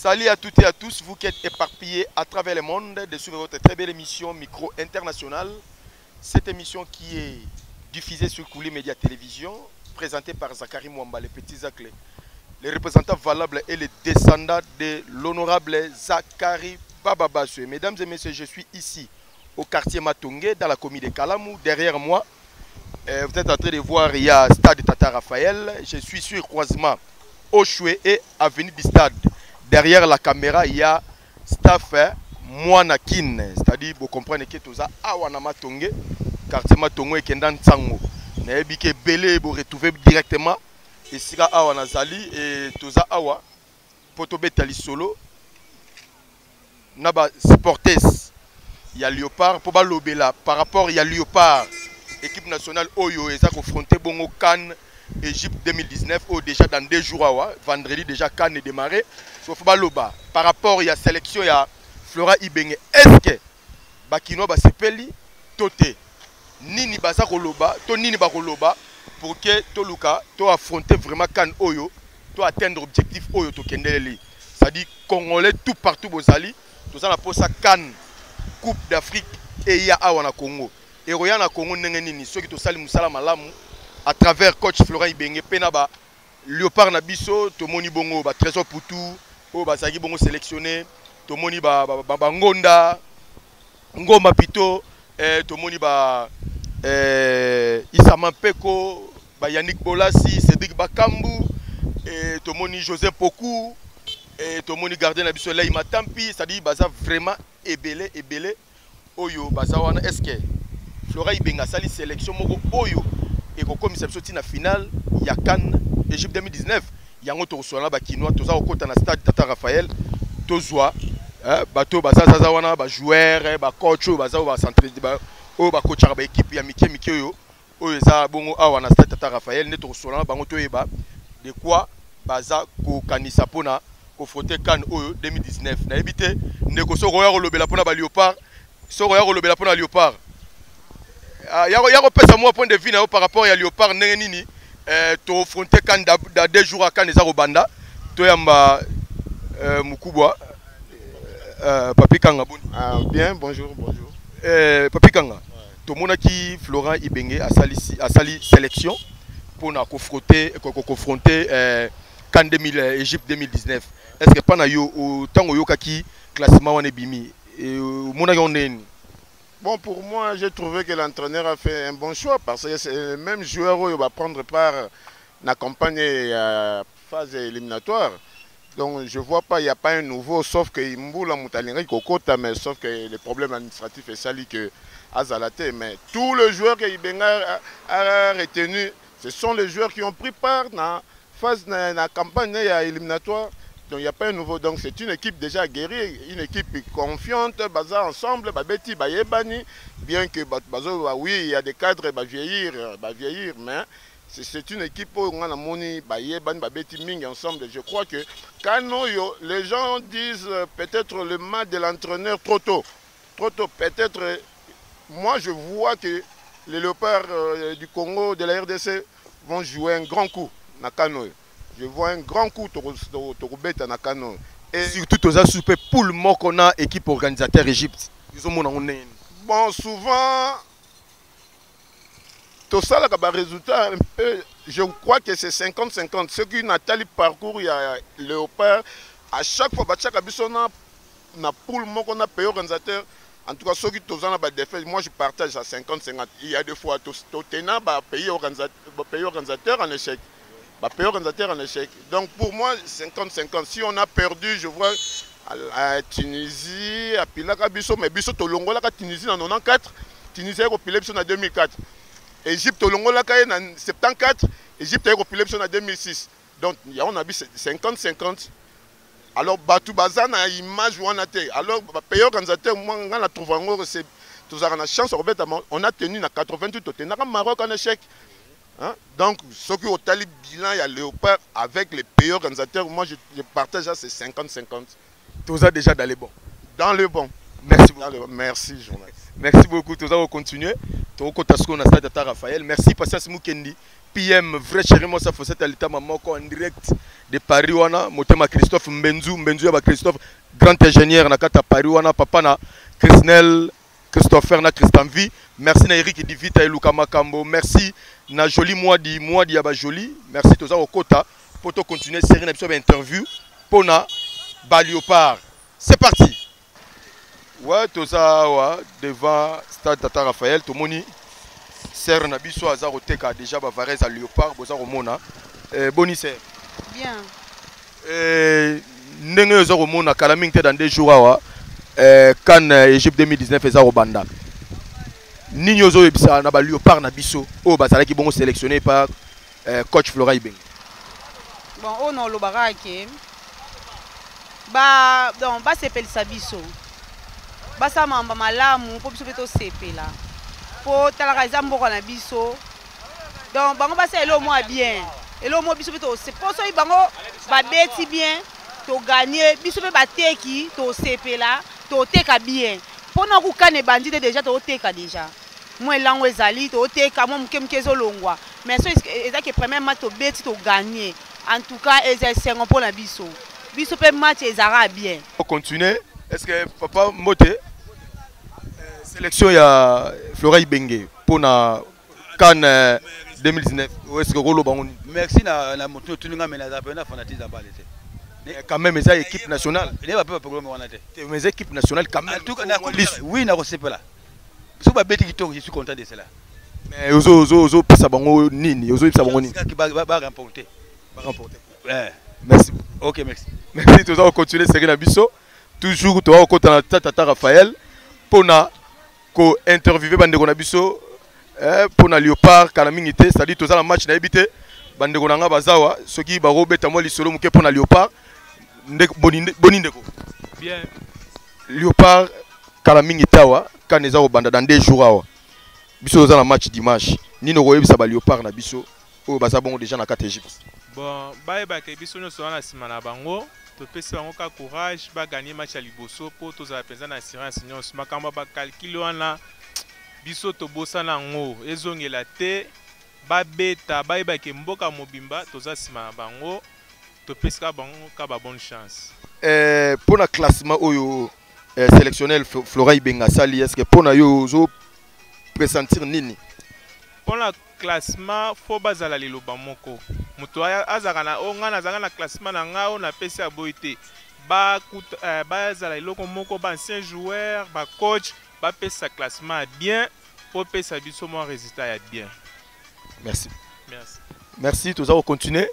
Salut à toutes et à tous, vous qui êtes éparpillés à travers le monde, de suivre votre très belle émission Micro International. Cette émission qui est diffusée sur Kouli Média Télévision, présentée par Zachary Mwamba, les petits Zaclés, les représentants valables et les descendants de l'honorable Zachary Bababaswe. Mesdames et messieurs, je suis ici au quartier Matongé, dans la commune de Kalamou. Derrière moi, vous êtes en train de voir, il y a Stade Tata Raphaël. Je suis sur le croisement Oshwe et Avenue du Stade. Derrière la caméra, il y a staff Mouanakin. C'est-à-dire, vous comprenez que tout ça, Awana Matongé, quartier Matongé et Kendan Tsango. Vous avez belé, vous retrouvez directement. Et si Awana Zali et tout ça, Awa, Potobe Tali Solo, Naba Sportes, il y a Léopard, Poba Lobela. Par rapport, il y a Léopard, équipe nationale Oyo, et ça confronté Bongo Cannes. Égypte 2019, déjà dans 2 jours, vendredi déjà Cannes est démarré. Par rapport à la sélection, il y a Flora Ibenge. Est-ce que Bakino Basepeli, Tote, Nini Bazakoloba, To Nini Bakoloba, pour que Toluka, to affronter vraiment Cannes Oyo, to atteindre l'objectif Oyo to Kendeli. C'est-à-dire Congolais tout partout Bozali, tout ça pour ça Cannes, Coupe d'Afrique et il y a Awana Congo. Et Royana Congo Nini, ceux qui to sali Moussala Malamu. À travers coach Florent Ibenge, Penaba, Léopard Nabiso, Tomoni Bongo, Trésor Poutou, Bazagi Bongo sélectionné, Tomoni Ngonda, Ngoma Pito, Tomoni Issa Peko, Yannick Bolassi, Cédric Bakambu, Tomoni José Pokou, Tomoni Gardien Nabiso Leï Matampi, c'est-à-dire Baza vraiment ébélé, Oyo, Bazawana, est-ce que Florent Ibenge a sali sélection Mogo Oyo? Et comme c'est sorti dans la finale, il y a Cannes, Égypte 2019. Il y a un autre soir là, Bakinois, tout ça au côté dans le stade Tata Raphaël, Tozoa, bateau, bazazawana, joueur, coach, centre, coach, équipe, il y a Mickey, ça bon, na stade Tata Raphaël, net au soir là, bangoto eba, de quoi, baza, ko kanisa pona, ko frotter Cannes 2019. Na évité, négocio royal lobela pona ba Léopard, so royal lobela pona Léopard. Il y a un point de vue par rapport à Léopard Nini, tu affronté Cannes dans 2 jours à Cannes et Zarobanda, tu as Moukouboua, Papi Kanga. Bien, bonjour. Papi Kanga, tout le monde qui Florent Ibenge a sali sélection pour confronter Cannes Égypte 2019. Est-ce que pendant le temps où il y a classement on est bimi et Bon, pour moi, j'ai trouvé que l'entraîneur a fait un bon choix parce que c'est le même joueur qui va prendre part à la campagne phase éliminatoire. Donc, je ne vois pas, il n'y a pas un nouveau, sauf que Mboula Moutalinga Kokota, mais sauf que les problèmes administratifs et sali que Azalate. Mais tous les joueurs que Ibenga a retenus, ce sont les joueurs qui ont pris part à la campagne éliminatoire. Donc il n'y a pas un nouveau, donc c'est une équipe déjà guérie, une équipe confiante, basée ensemble, Babeti, Bayebani, bien que oui, il y a des cadres vieillir, mais c'est une équipe où on a moni Bayebani, Babeti, Ming ensemble. Je crois que quand les gens disent peut-être le mal de l'entraîneur trop tôt, peut-être, moi je vois que les léopards du Congo, de la RDC vont jouer un grand coup dans Kanoyo. Je vois un grand coup de bête na Kano. Et surtout, aux super pour le mot qu'on a équipe organisateur Égypte. Ils ont mon bon, souvent, tout ça, le résultat, je crois que c'est 50-50. Ce qui n'a pas le parcours, il y a Léopard. À chaque fois, chaque abissona, na pour le mot qu'on a payé organisateur. En tout cas, ceux qui sont en défaite, moi je partage à 50-50. Il y a des fois, tout tenant, pays organisateur en échec. Pays organisateur en échec. Donc pour moi, 50-50. Si on a perdu, je vois à Tunisie, à Pilaka Bisso, mais Bisso Tolongo, la Tunisie en 94, Tunisie a repilé en 2004. Égypte Tolongo, la en 74, Égypte a repilé en 2006. Donc on a vu 50-50. Alors Batou Bazan a image ou on a été. Alors pays organisateur, moi on a trouvé une chance, on a tenu à 88, on a Maroc en échec. Hein? Donc, ce qui ont le bilan, il y a Léopard avec les pays organisateurs. Moi, je partage à ces 50-50. Tout ça déjà dans les bons. Dans le bon. Merci beaucoup. Merci, journaliste. Merci beaucoup. Tout ça va continuer. Tout ça Tata Raphaël. Merci, Patience Moukendi. PM, vrai chéri, moi, ça faut cette à l'état maman en direct de Paris wana motema Christophe Mbenzu ya ba Christophe grand ingénieur na kata Paris wana papa na Chrisnel Christopher na Christian V. Merci na Eric Divita et Luka Makambo. Merci na Joli Moadi ya ba Joli. Merci toza okota pour to continuer série na biso interview pour na ba Léopard. C'est parti. Ouais, toza wa devant Stade Tata Raphaël tomoni ser na biso azaro teka déjà ba Varese à Léopard boza romona. Boni ser. Bien. Ndenge oza romona kala mingi te dans 2 jours awa. Quand Égypte 2019 eza robanda. Nini ozo ebisa na ba Léopard na biso o bazala ki bongo sélectionné par coach Flora Ibeng. Bon, on a le barake. Donc ba sepel sa biso. Ba sa mamba malamu po biso beto sepela. Po talaka zambo na biso. Donc bango ba sa elo mo bien. Elo mo biso beto se poso bango ba beti bien to gagner biso be bateki to sepela to teka bien. Pona ku kane bandite déjà to teka déjà. Moi lango ezali to teka mo mkemke zolongwa. Mais so ezaki premier match to beti to gagner. En tout cas, c'est un peu la biso. Biso peut match ezara bien. On continue. Est-ce que papa Moté sélection ya Flora Ibenge pour na CAN 2019 ou est-ce que Rolo Bangoni? Merci na moto tuninga menaza pena fanatique za balete. Quand même eza équipe nationale. Ne va pas programme wana te. Mais équipe nationale quand même. En tout cas na oui na recevela. So ba beti kitoko je suis content de cela. Mais ozo pesa bango nini? Ozo pesa bango nini? Qui ba remporter. Merci. Ok, merci. Merci, tout ça, on continue série na biso. Toujours, tu vas au Tata Raphaël pour na ko interviewer bandeko na biso pour na Léopard kalamingité, c'est-à-dire tout ça la match na ebité bandeko na nga bazawa soki ba robeta mo lisolo muke pour na Léopard boni ndeko. Bien. Léopard kalamingité wa kaneza ko banda dans 2 jours awa. Biso za la match dimanche. Ni no koyebisa ba Léopard na biso o baza bongo déjà na 4 Égypte. Bon, ba ke biso no so na sima na bango, to pesa bango ka courage ba gagner match à liboso po to za penza na assurance nyonso makamba ba calcul wana biso to bosana ngo ezongela te ba beta ba ke mboka mobimba to za sima na bango to pesa bango ka ba bonne chance. Pour na classement oyo sélectionnel Flora Ibenga sali est-ce que pour na yo zo pressentir nini? Pour la classement faut bazala liloba moko muto azaka na onga zaka na classement na ngao na pesa boité ba bazala liloko moko ba ancien joueur ba coach ba pesa classement bien pour pesa biso mo résultat ya bien. Merci. Merci. Merci, tous allons continuer.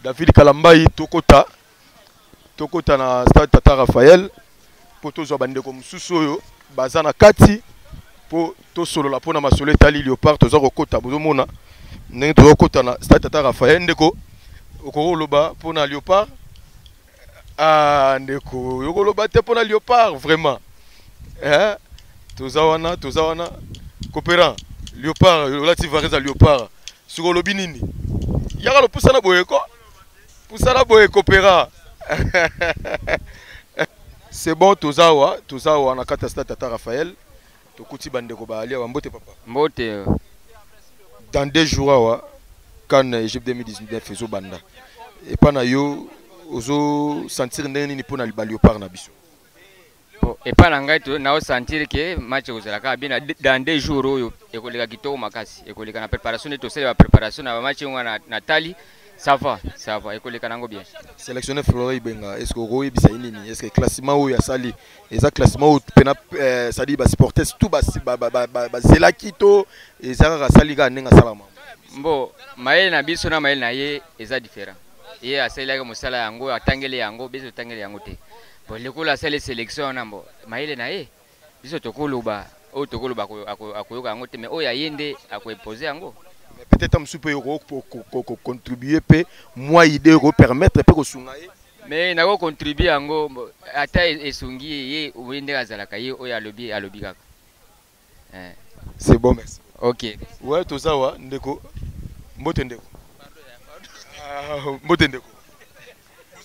David Kalambai tokota na Stade Tata Raphaël pour tous bandeko mususu oyo bazana kati pour to solo la pona masolo etali Léopard toza kokota bozomona ndenge toza kokota na Stade Tata Raphaël ndeko okoloba pona Léopard ndeko yokoloba te pona Léopard vraiment toza wana coopérant Léopard olati Varese Léopard sukolobi nini yaka lo pusana boye coopérant. C'est bon toza wa na kata Stade Tata Raphaël. Tokuti bandeko ba alia mbote papa. Mbote. Dans 2 jours quand Égypte 2019 ezo banda. Et pas na yo ozo sentir nini pour na Léopard na biso. Et pas na ngai to na o sentir que match ozalaka bien dans 2 jours oyo ekoleka kitoko makasi ekoleka na préparation to sala préparation na match ngwana na Tali. Ça va, écoleka nango bien. Sélectionné Flora Ibenga, est-ce que vous avez nini? Est-ce que classement ou ya sali? Eza classement ou pena ça dit ba supporter tout ba zelakito ezaka sali ga nenga salama. Mbo, maele na biso na maele na ye eza différent. Ye asali ga musala yango atangele yango biso tangele yango te. Bo lekola sali sélection na mbo, maele na ye biso tokoloba o tokoloba akoyoka yango te mais o ya yende akoposer yango. Peut-être un super euro pour contribuer pe moi idée pour permettre pe ko sungaye mais na ko contribuer yango ata esungi ye wende azalaka ye oya alobi kaka c'est bon merci. OK ouais to zawa ndeko mbote ndeko mbote ndeko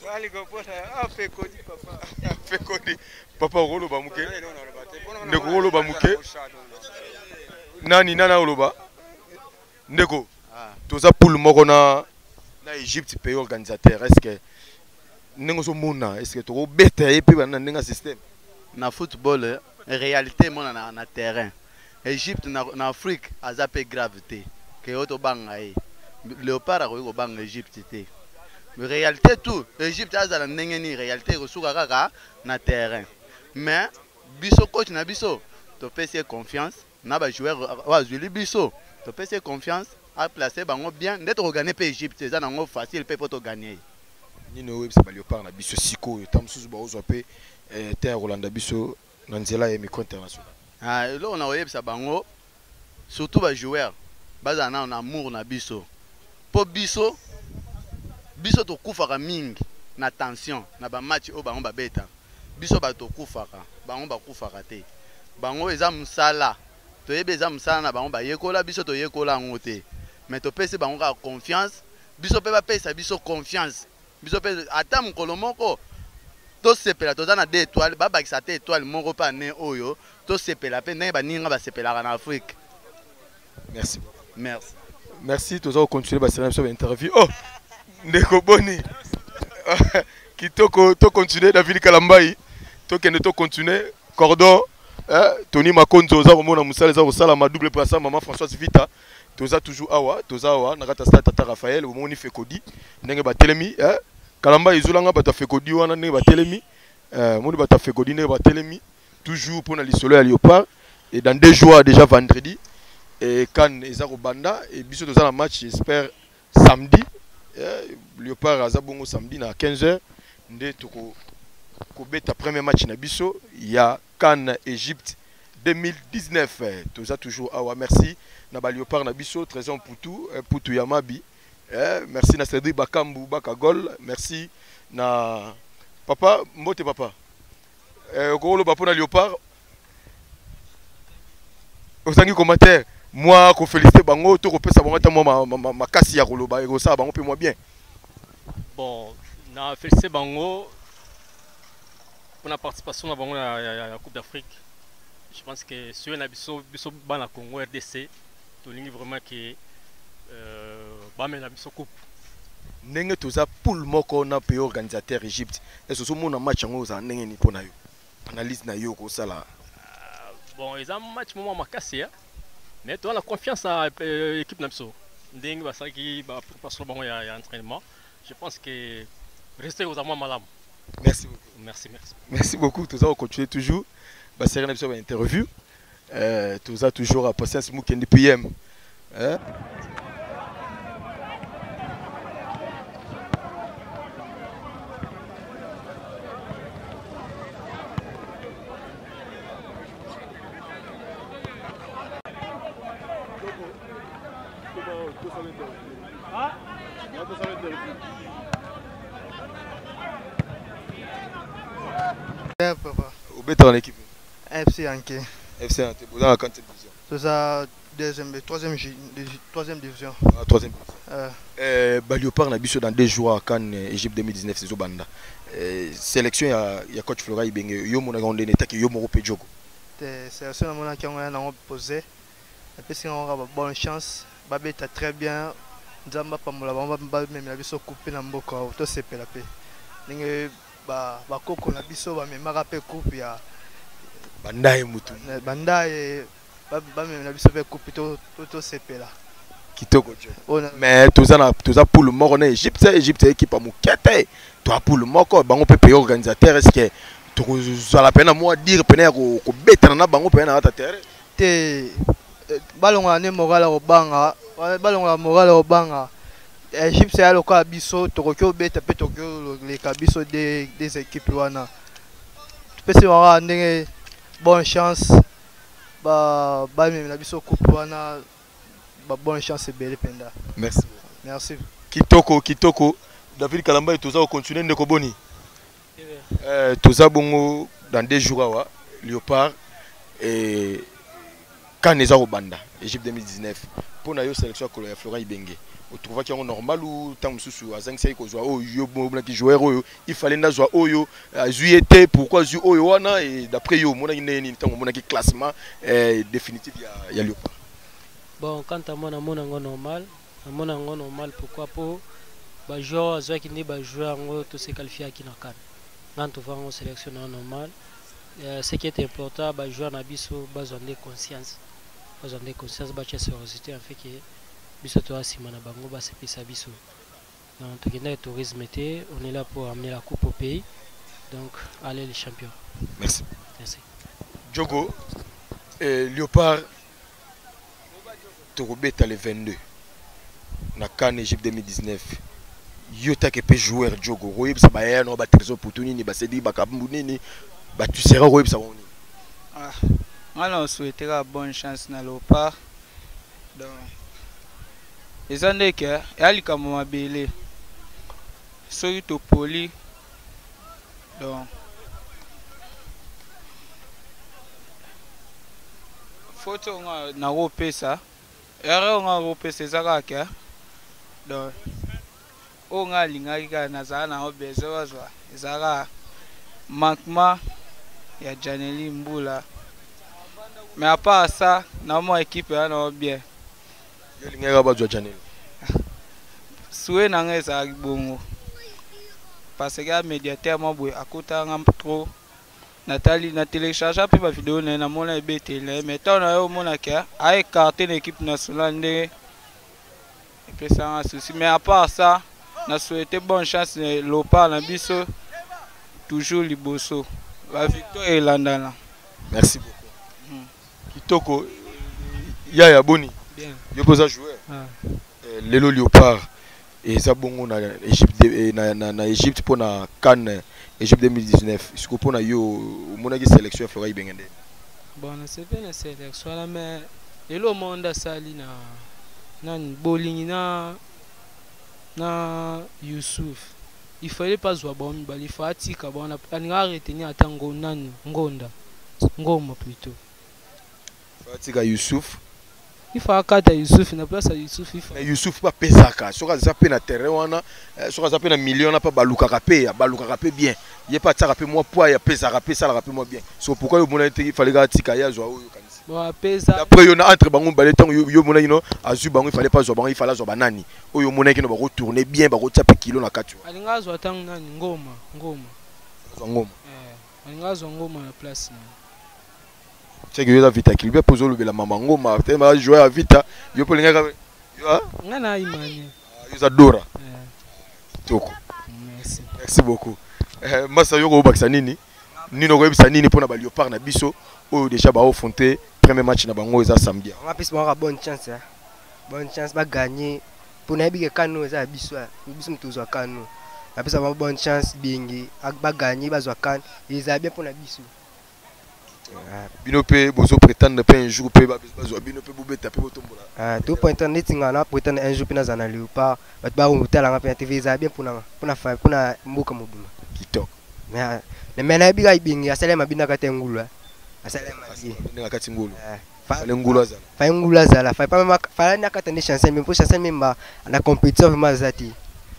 wali ko pota fait kodi papa fait kodi papa rolo ba muke ndeko rolo ba muke nani nana rolo ba ndeko toza poule moko na na Égypte pays organisateur est-ce que nengo mona est-ce que to beta et puis na nenga système na football réalité mona na terrain Égypte na Afrique azape gravité que auto banga e léopard a ko banga Égypte té mais réalité tout Égypte azala ndenge ni réalité resuka kaka na terrain mais biso coach na biso to pese confiance na ba joueur wa zuli biso to pese confiance à placer bango bien d'être gagner pe Égypte ça nango facile pe pour to gagner ni no web sa léopard na biso siko tam susu ba ozo pe terre Rolanda biso na nzela ya micro international ah là on a web sa bango surtout ba joueur baza na amour na biso po biso to kufaka mingi na tension na ba match o bango ba beta biso ba to kufaka bango ba kufaka te bango eza musala to yebe eza musala na bango ba yekola biso to yekola ngote mais to pese bango ka confiance biso pe ba pesa biso confiance biso pe ata mukolo moko to sepela to na 2 étoiles ba bakisa te étoile moko pa ne oyo to sepela pe ndenge baninga ba sepela na Afrique. Merci. Merci tous au continuer ba série sur interview. Oh ndeko boni kitoko to continuer David Kalambai to kende to continuer cordon Tony Makonzo za komona musala za kosala ma double passe maman Françoise Vita toza toujours awa toza awa na kata stade Tata Raphaël au moni fekodi ndenge ba telemi Kalamba izulanga bata fekodi wana ndenge ba telemi moni bata fekodi ndenge ba telemi toujours pour na lisolo ya Léopard et dans 2 jours déjà vendredi et quand eza ko banda et biso toza na match j'espère samedi Léopard azabongo samedi na 15h nde toko ko beta premier match na biso ya Cannes Égypte 2019 toza toujours awa merci na ba Léopard na biso trésor Poutou Yamabi merci na Cédric Bakambu Bakagol merci na papa mbote papa ko lo ba pona Léopard osangi commentaire moi ko féliciter bango to ko pesa bango ta moi makasi ya koloba ego sa bango pe moi bien bon na féliciter bango pour la participation à la Coupe d'Afrique. Je pense que sur la biso bana Congo RDC to lingi vraiment que ba me la biso coupe ndenge toza poule moko na pays organisateur Égypte est-ce que mon match ngo za ndenge ni pona yo analyse na yo ko sala bon ils ont match moment makasi mais tu as la confiance à l'équipe na biso ndenge ba sa ki ba préparation bango ya entraînement je pense que rester aux amours malam. Merci beaucoup. Merci beaucoup. Tout ça, on continue toujours. Bah, c'est une interview. Tout ça, toujours à patience. Moukendi PM. Papa. Au bêta dans l'équipe. FC Anke. FC Anke. Vous dans la quatrième division. C'est ça, troisième division. Ah, troisième division. Léopard na biso dans 2 jours à Cannes Égypte 2019 c'est Zobanda. Sélection ya coach Flora Ibenge. Yo mona gonde netaki yo moko pe jogo. Sélection mona ki on a posé. Et puis si on a bonne chance, ba bêta très bien. Nzamba pamola ba même la biso couper na mboko to sepela pe. Ninge ba koko na biso ba memaka pe coupe ya bandaye mutu bandaye ba même na biso pe coupe to sepela kitoko jo mais toza poule moko na Égypte équipe a mukete to poule moko bango pe pays organisateur est-ce que to la peine moi dire peine ko beta na bango peine na ta terre te balonga ne moral obanga Égypte c'est le cas biso tokyo beta pe tokyo les kabiso des équipes wana peut se voir ndenge bonne chance ba même la biso coupe wana ba bonne chance belle penda. Merci kitoko David Kalamba toza au continuer ndeko boni toza bongo dans 2 jours awa Léopard et Kaneza Obanda Égypte 2019 pour na yo sélection ya Flora Ibenge. Vous trouvez qu'il est normal ou tant que sous à 5 ko zo oh yo bon qui joueur oyo il fallait na zo oyo juillet pourquoi zo oyo wana et d'après yo mona ni tant mona qui classement définitif ya Léopard. Bon quant à moi na mona ngo normal pourquoi pour ba joueur azwa ki ne ba joueur ngo to se qualifier ki na CAN nan to vango sélection normal ce qui est important ba joueur na biso bazwa de conscience ba cha sérieuxité en fait que biso to asima na bango ba sepisa biso donc to kenda tourisme été on est là pour amener la coupe au pays donc allez les champions. Merci. Merci. Diogo Léopard Torobeta le 22 na CAN Égypte 2019 Yota ke pe joueur Diogo royeb sa ba no ba trésor pour nini ba sedi ba kabumbu nini ba tu seras royeb sa woni. Ah on souhaitera bonne chance na Léopard donc ezande ke yalika mama belé soki to poli donc photo na ropesa era nga ropesa ezaka ke donc o nga lingaki ka nazala na obeza wazwa ezaka manquement ya Janeli Mbula mais à part ça na mo équipe ya na bien yo lingaka bazwa Janeli souhait na nga ezalaki bongo parce que médiateur mo boy akotanga trop Nathalie na télécharge pe ba vidéo na mona ebetele mais tant na yo mona ke a écarté l'équipe nationale ndenge et puis ça un souci mais à part ça na souhaité bonne chance Léopard na biso toujours liboso la victoire est landana. Merci beaucoup. Kitoko Yaya Boni bien yo posa joueur lelo Léopard et ça bongo na Égypte na Égypte pour na CAN Égypte 2019 est-ce que pour na yo mona ki sélection Flora Ibengende bon c'est pas une sélection là mais lelo monde sali na bowling na Youssouf il fallait pas jouer bon il faut atika bon on a retenir atango nani ngonda ngoma plutôt faut atika Youssouf il faut akata Youssouf na place Youssouf il faut Youssouf pas pesaka soka za pe na terrain wana soka za pe na million na pas baluka pe bien il pas tsaka pe moi poids ya pesaka pe ça la pe moi bien so pourquoi yo mona il fallait ga atika ya zo oyo kanisi bon pesa après yo na entre bango balé temps yo mona ino azu bango il fallait pas zo bango il fallait zo banani oyo mona ki no ba retourner bien ba rotya pe kilo na katu alinga zo tang nani ngoma alinga zo ngoma na place na c'est que yo vita kilbe pozo le la mama ngoma te ba jouer à vita yo po linga yo ngana imani yo zadora toko merci beaucoup massa yo ko bakisa nini nino ko ebisa nini pona ba Léopard na biso oyo déjà ba affronter premier match na bango eza samedi on va plus avoir bonne chance ba gagner pour na bige kanu eza biso mtuzo kanu na pesa ba bonne chance bingi ba gagner ba zo kan eza bien pour na biso binope bozo prétendre pas un jour pe ba zo binope bobeta pe botombola tout pour internet tinga na prétendre un jour pe na za na Léopard ba utala nga pe TV eza bien pour na mboka mobuma kitoko mais na biga ibingi asalema binaka tengulu asalema ndinga kati ngulu fale ngulu azala fa ngulu azala fa pas fa na kata ni chance même pour chance même na compétition vraiment zati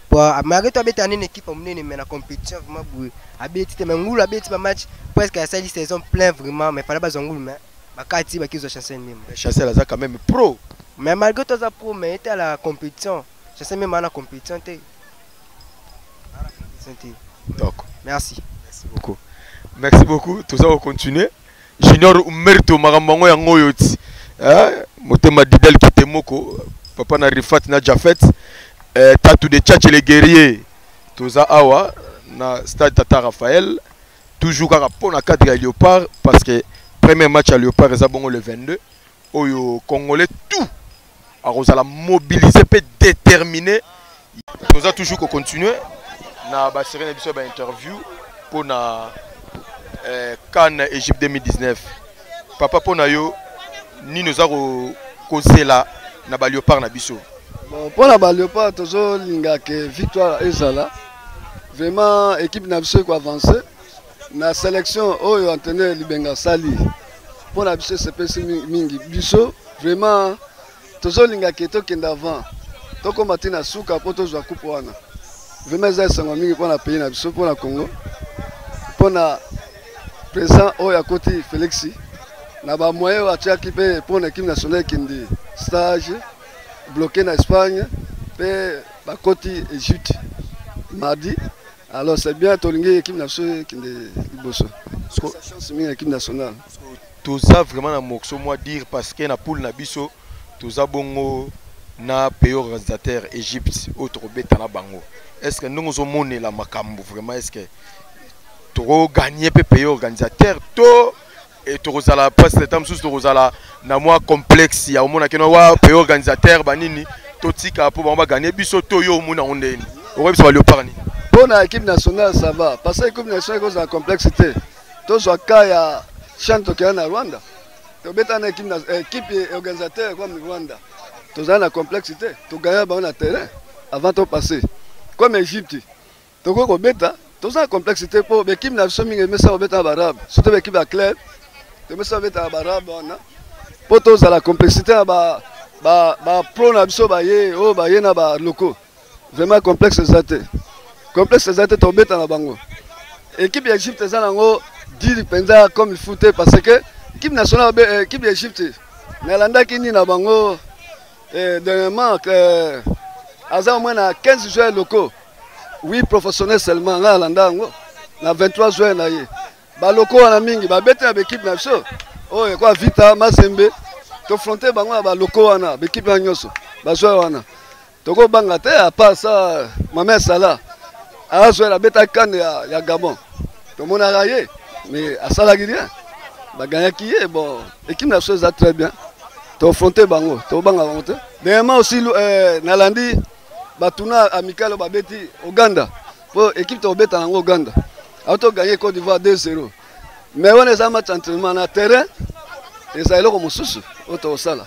pour malgré toi beta une équipe munene mais na compétition vraiment boué abeti te ngulu abeti ba match presque à cette saison plein vraiment mais fallait pas ngulu mais bakati bakizo chance même chance là quand même pro mais malgré toi ça pro mais était à la compétition chance même na compétition te donc merci beaucoup tout ça va continuer Junior Umerto Marambango yango yoti motema Didel Kitemoko papa na Rifat na Jafet Tatou de Tchatch les guerriers toza awa na stade Tata Raphaël toujours kaka pona cadre ya Léopard parce que premier match à Léopard eza bongo le 22 oyo congolais tout a la mobiliser peut déterminer toza toujours ko continuer na ba série na biso ba interview pour na CAN Égypte 2019 papa pona yo ni nous a kozela na ba Léopard na biso bon pour la ba Léopard tozo linga ke victoire ezala vraiment équipe na biso ko avancer na sélection oyo entraîneur Libenga Sali pour la biso c'est pesi mingi biso vraiment tozo linga ke to kenda avant to ko matina suka po tozo coupe wana vraiment ça c'est mingi pour la pays na biso pour la Congo pour na président oyo akoti Félixi na ba moyen wa tchaki pe pour l'équipe nationale kindi stage bloqué na Espagne pe bakoti Égypte mardi. Alors c'est bien tolingi équipe nationale qui est liboso. Chance mingi équipe nationale. Toza vraiment na moxo moi dire parce que na poule na biso toza bongo na pays organisateur Égypte autre beta na bango. Est-ce que nous zo moné la makambo vraiment est-ce que to gagner pe pays organisateur to et to la passe le temps sous to la na moi complexe ya omona ke no wa pays organisateur banini to tika po ba gagner biso to yo omona ondeni. O biso ba léopard ni. Pour l'équipe nationale, ça va. Parce que l'équipe nationale, c'est la complexité. Tous les cas, il y a Chanto qui est en Rwanda. Tu as une équipe organisateur comme Rwanda. Tu as la complexité. Tu gagnes le terrain avant de passer. Comme l'Égypte. Tu as la complexité pour l'équipe nationale, mais ça va être arabe. Surtout l'équipe à club. Tu mets ça va arabe. Pour tous la complexité, pro nabiso ba locaux. Vraiment complexe exacté. Complexe exacté tombé dans la bango. Équipe d'Égypte est en dire penza comme il faut parce que l'équipe nationale équipe d'Égypte n'alanda qui ni na bango dernièrement à au moins 15 joueurs locaux. Oui professionnels seulement là alanda ngo na 23 joueurs na yé. Ba locaux na mingi ba bete avec équipe nationale. Oh et quoi Vita Mazembe to fronter bango ba locaux wana équipe na nyoso ba joueurs wana. Toko banga te à part ça Maman Salah a joué la bête à Cannes il y a Gabon. Tout le monde a raillé, mais à Salah rien. Bah gagné qui est bon. L'équipe nationale a très bien. Tu as affronté Bango, tu as banga monté. Dernièrement aussi Nalandi, bah tournoi amical au Babeti Ouganda. Pour l'équipe de bête en Ouganda. A tu gagné Côte d'Ivoire 2-0. Mais on est en match d'entraînement na terrain. Et ça est là comme sous. Auto Sala.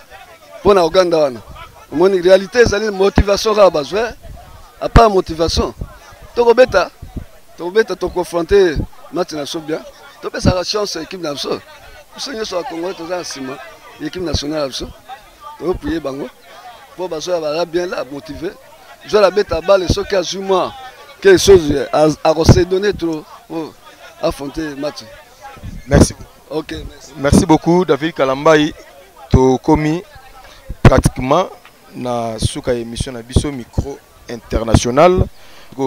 Pour na Ouganda wana. Mon réalité c'est une motivation à besoin. À part motivation. Tokobeta to confronter match national bien. To pesa la chance équipe nationale. Nous sommes Congo to za sima équipe nationale absolu. To prier bango. Pour baso ba bien là motivé. Je la bête à balle ce qui a juma quelque chose à se donner trop pour affronter match. Merci. OK, merci. Merci beaucoup David Kalambai to komi pratiquement na suka émission na biso micro international.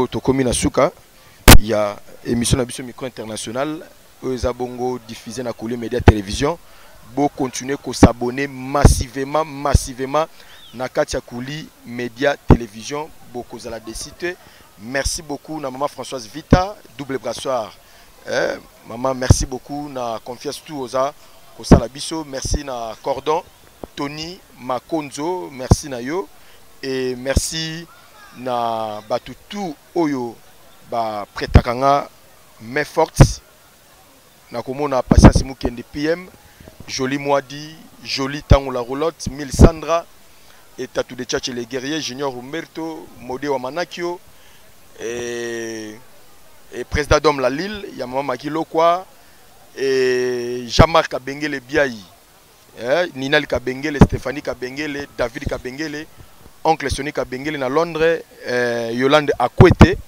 Tokomi na suka il y a émission na biso micro international aux abongo diffusé na Koulibaly Média Télévision bo continuer ko s'abonner massivement na katia Koulibaly Média Télévision beaucoup à la décité. Merci beaucoup na maman Françoise Vita double brassoir maman merci beaucoup na confiance tout oza ko sala biso merci na Cordon Tony Makonzo merci na yo et merci na batutu oyo ba pretakanga main forte na komona patience mukende PM joli Moadi joli tango la roulotte Mille Sandra et Tatou de Tchatche les guerriers Junior Humberto Modé wa Manakio et président d'homme la Lille Yamama Makilo quoi et Jean-Marc Kabengele Biaï Ninal Kabengele Stéphanie Kabengele David Kabengele oncle Sonny Kabengele na Londres, Yolande Akwete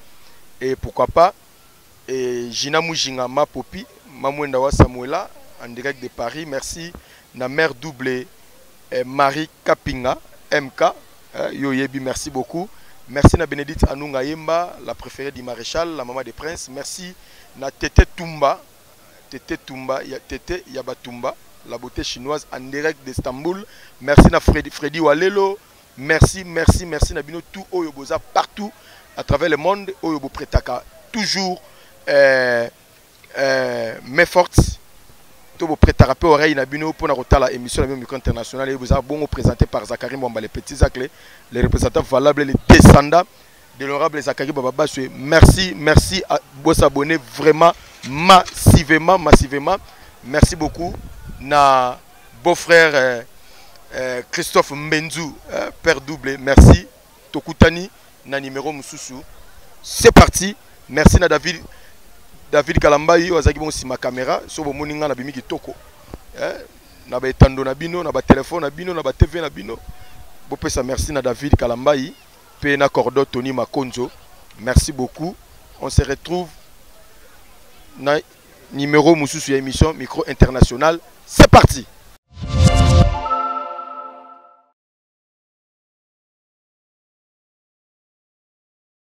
et pourquoi pas et Gina Mujinga Mapopi, Mamwenda wa Samuela en direct de Paris. Merci na mère doublée Marie Kapinga MK Yoyebi merci beaucoup. Merci na Bénédicte Anunga Yemba, la préférée du maréchal, la maman des princes. Merci na Tete Tumba, Tete Yabatumba, la beauté chinoise en direct d'Istanbul. Merci na Freddy Walelo. Merci Nabino tout Oyoboza partout à travers le monde Oyobo Pretaka toujours mais forte tout Pretaka peu oreille Nabino pour la émission de micro international et vous a bon présenté par Zachary Mwamba les petits Zaclés les représentants valables les descendants de l'honorable Zachary Baba. Merci à vous abonner vraiment massivement merci beaucoup na beau-frère Christophe Mbenzou, père doublé, merci. Tokutani, na numéro Moussoussou. C'est parti. Merci na David Kalambai, ozaki bon si ma caméra, so bo moninga na bimi kitoko. Na ba etando na bino, na ba téléphone na bino, na ba TV na bino. Bo pesa merci na David Kalambai, pe na Cordo Tony Makonzo. Merci beaucoup. On se retrouve na numéro Moussoussou émission micro international. C'est parti.